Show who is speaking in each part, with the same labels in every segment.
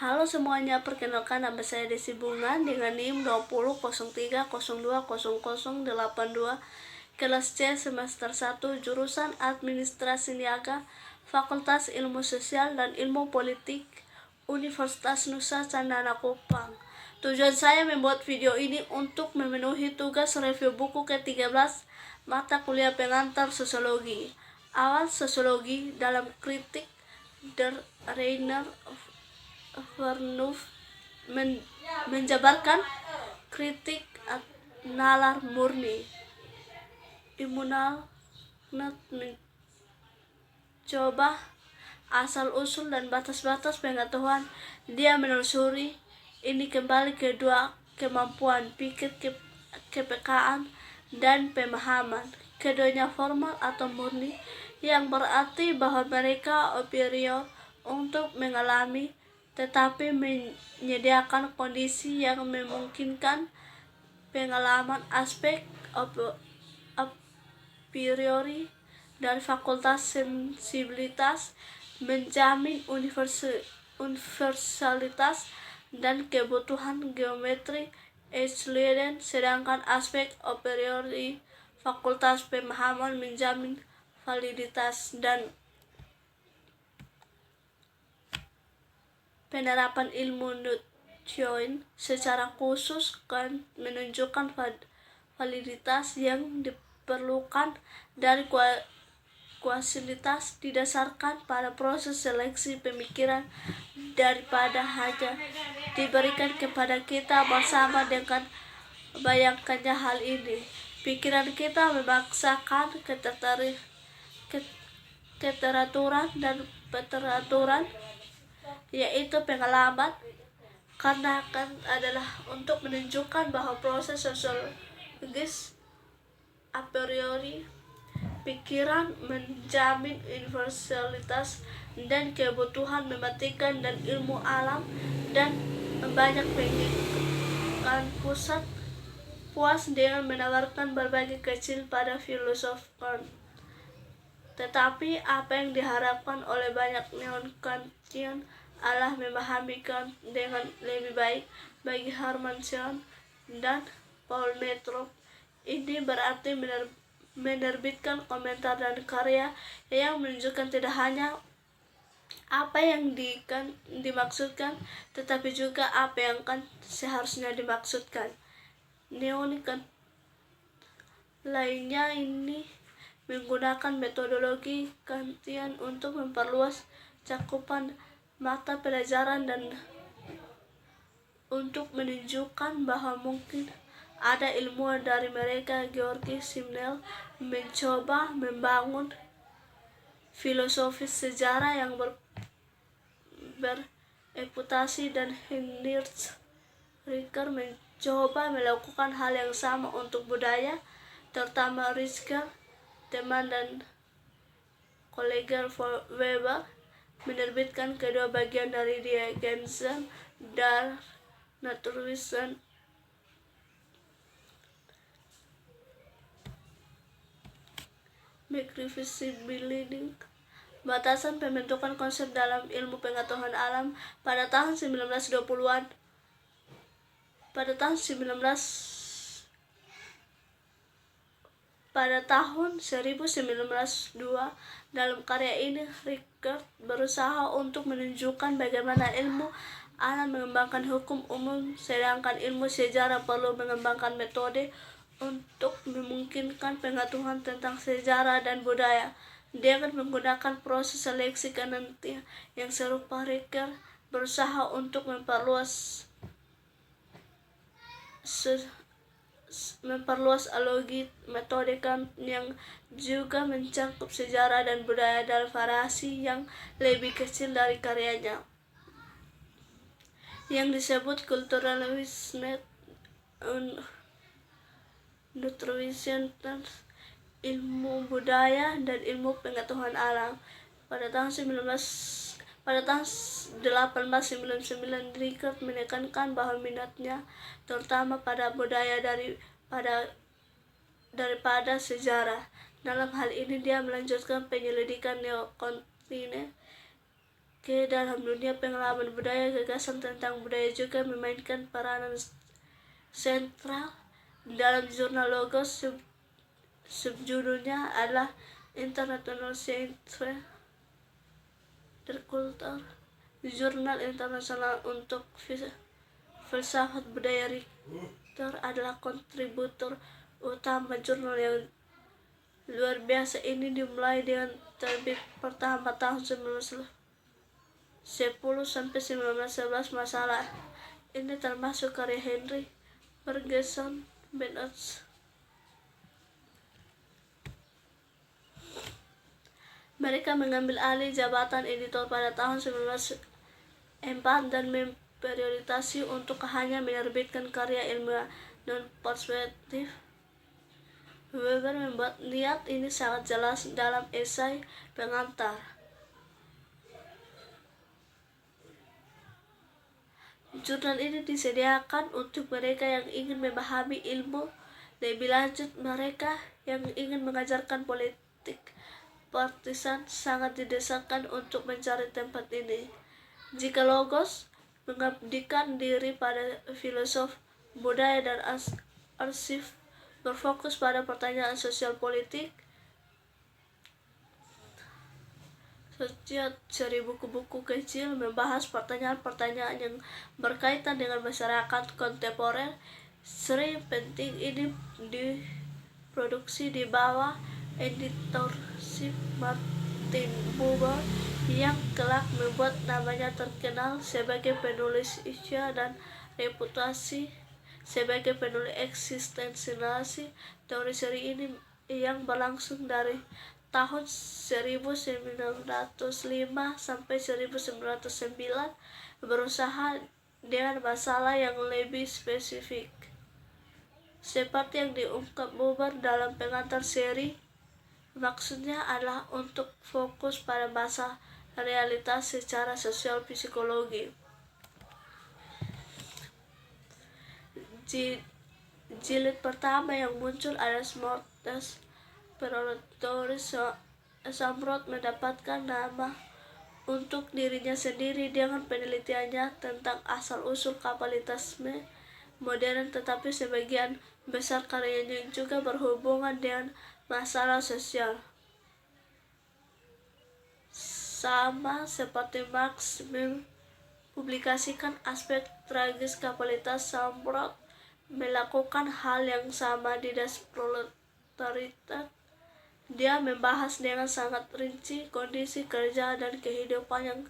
Speaker 1: Halo semuanya, perkenalkan nama saya Desi Bunga dengan NIM 200302000082, kelas C semester 1, jurusan Administrasi Niaga, Fakultas Ilmu Sosial dan Ilmu Politik, Universitas Nusa Cendana Kupang. Tujuan saya membuat video ini untuk memenuhi tugas review buku ke-13 mata kuliah pengantar sosiologi. Awal sosiologi dalam kritik der Rainer Vernuft menjabarkan kritik nalar murni. Immanuel Kant mencoba asal-usul dan batas-batas pengetahuan. Dia menelusuri ini kembali ke dua kemampuan pikir, kepekaan, dan pemahaman. Keduanya formal atau murni, yang berarti bahwa mereka superior untuk mengalami, tetapi menyediakan kondisi yang memungkinkan pengalaman aspek a priori dari fakultas sensibilitas, menjamin universalitas dan kebutuhan geometri Euclidean, sedangkan aspek a priori fakultas pemahaman menjamin validitas dan penerapan ilmu Newton. Secara khusus, Kant menunjukkan validitas yang diperlukan dari kausalitas didasarkan pada proses seleksi pemikiran daripada hanya diberikan kepada kita bersama dengan bayangkannya hal ini. Pikiran kita memaksakan keteraturan dan peteraturan, yaitu pengalaman, karena Kant adalah untuk menunjukkan bahwa proses sosiologis a priori pikiran menjamin universalitas dan kebutuhan mematikan dan ilmu alam, dan banyak pendidikan pusat puas dengan menawarkan berbagai kecil pada filosof Kant. Tetapi apa yang diharapkan oleh banyak neon-Kantian adalah memahami Kant dengan lebih baik. Bagi Hermann Scheon dan Paul Metrop, ini berarti menerbitkan komentar dan karya yang menunjukkan tidak hanya apa yang dimaksudkan, tetapi juga apa yang Kant seharusnya dimaksudkan. Neon-Kant lainnya ini menggunakan metodologi Kantian untuk memperluas cakupan mata pelajaran dan untuk menunjukkan bahwa mungkin ada ilmuwan dari mereka. Georgi Simmel mencoba membangun filosofi sejarah yang bereputasi, dan Heinrich Richter mencoba melakukan hal yang sama untuk budaya, terutama Richter, teman dan kolega Weber, menerbitkan kedua bagian dari Die Grenzen der Naturwissenschaften. Begriffsbildung, batasan pembentukan konsep dalam ilmu pengetahuan alam, pada tahun 1920-an. Pada tahun 1902, dalam karya ini Richter berusaha untuk menunjukkan bagaimana ilmu alam mengembangkan hukum umum, sedangkan ilmu sejarah perlu mengembangkan metode untuk memungkinkan pengetahuan tentang sejarah dan budaya dengan menggunakan proses seleksi Kantian yang serupa. Richter berusaha untuk memperluas analogi metode Kant yang juga mencakup sejarah dan budaya dalam variasi yang lebih kecil dari karyanya yang disebut Kulturwissenschaften und Naturwissenschaften, ilmu budaya dan ilmu pengetahuan alam. Pada tahun 1899, Richter menekankan bahwa minatnya terutama pada budaya daripada sejarah. Dalam hal ini dia melanjutkan penyelidikan neo-Kantian ke dalam dunia pengalaman budaya. Gagasan tentang budaya juga memainkan peranan sentral dalam jurnal Logos. Subjudulnya adalah International Center Kultur, jurnal internasional untuk filsafat budaya. Richter adalah kontributor utama jurnal yang luar biasa ini. Dimulai dengan terbit pertama tahun 1910 sampai 1911. Masalah ini termasuk karya Henry Ferguson Bennett. Mereka mengambil alih jabatan editor pada tahun 1904 dan memprioritasi untuk hanya menerbitkan karya ilmiah non-persuasif. Weber membuat niat ini sangat jelas dalam esai pengantar. Jurnal ini disediakan untuk mereka yang ingin memahami ilmu lebih lanjut. Mereka yang ingin mengajarkan politik partisan sangat didesakan untuk mencari tempat ini. Jika Logos mengabdikan diri pada filosof budaya dan arsip berfokus pada pertanyaan sosial politik, setiap seri buku-buku kecil membahas pertanyaan-pertanyaan yang berkaitan dengan masyarakat kontemporer. Seri penting ini diproduksi di bawah editorship Martin Buber yang kelak membuat namanya terkenal sebagai penulis isya dan reputasi sebagai penulis eksistensialisasi. Teori seri ini yang berlangsung dari tahun 1905 sampai 1909 berusaha dengan masalah yang lebih spesifik. Seperti yang diungkap Buber dalam pengantar seri, maksudnya adalah untuk fokus pada masa realitas secara sosial psikologi. Jilid pertama yang muncul adalah Smortas Perotoris. Samrot mendapatkan nama untuk dirinya sendiri dengan penelitiannya tentang asal-usul kapitalisme modern, tetapi sebagian besar karyanya juga berhubungan dengan masalah sosial. Sama seperti Marx mempublikasikan aspek tragis kapitalitas, Samrot melakukan hal yang sama di Das Proletariat. Dia membahas dengan sangat rinci kondisi kerja dan kehidupan yang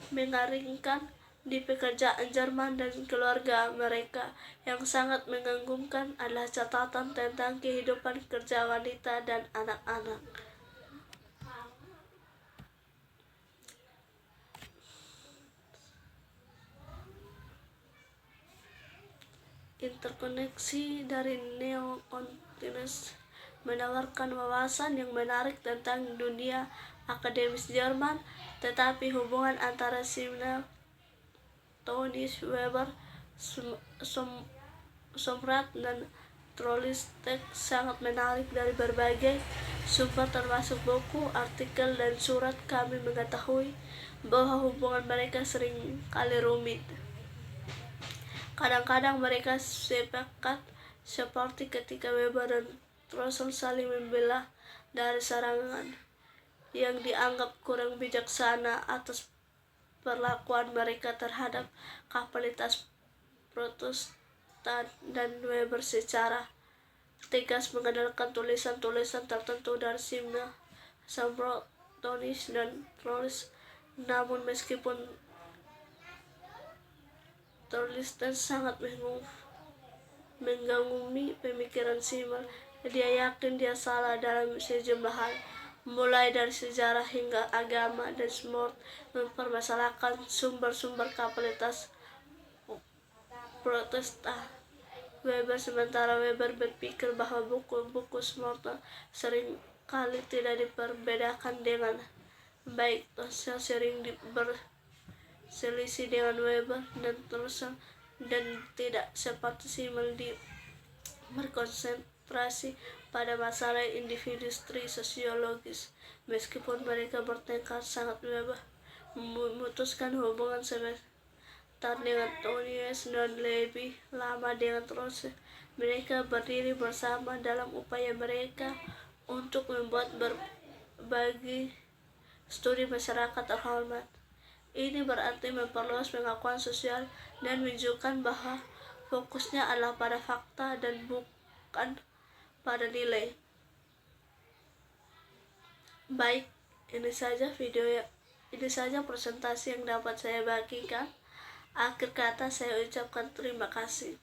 Speaker 1: mengaringkan di pekerjaan Jerman dan keluarga mereka. Yang sangat mengagumkan adalah catatan tentang kehidupan kerja wanita dan anak-anak. Interkoneksi dari Neo-Kontinuisme menawarkan wawasan yang menarik tentang dunia akademis Jerman, tetapi hubungan antara Simmel, Tönnies, Weber, Somrat, dan Trollstek sangat menarik. Dari berbagai sumber termasuk buku, artikel, dan surat, kami mengetahui bahwa hubungan mereka sering kali rumit. Kadang-kadang mereka sepakat, seperti ketika Weber dan Trossel saling membela dari serangan yang dianggap kurang bijaksana atas perlakuan mereka terhadap kapitalitas Protestan, dan Weber secara tegas mengandalkan tulisan-tulisan tertentu dari Simmel, Samrot, Tönnies, dan Trollstek. Namun meskipun Trollstek sangat mengagumi pemikiran Simmel, dia yakin dia salah dalam sejumlah hal, mulai dari sejarah hingga agama, dan Smart mempermasalahkan sumber-sumber kapitalitas Protestan. Sementara Weber berpikir bahwa buku-buku Smart sering kali tidak diperbedakan dengan baik. Trossel sering berselisih dengan Weber dan Trossel, dan tidak seperti Simmel berkonsentrasi pada masalah individu sosiologis. Meskipun mereka bertengkar sangat, Weber memutuskan hubungan semester dengan Tunis dan lebih lama dengan Rose. Mereka berdiri bersama dalam upaya mereka untuk membuat berbagi studi masyarakat terhormat. Ini berarti memperluas pengakuan sosial dan menunjukkan bahwa fokusnya adalah pada fakta dan bukan pada nilai. Baik, ini saja presentasi yang dapat saya bagikan. Akhir kata saya ucapkan terima kasih.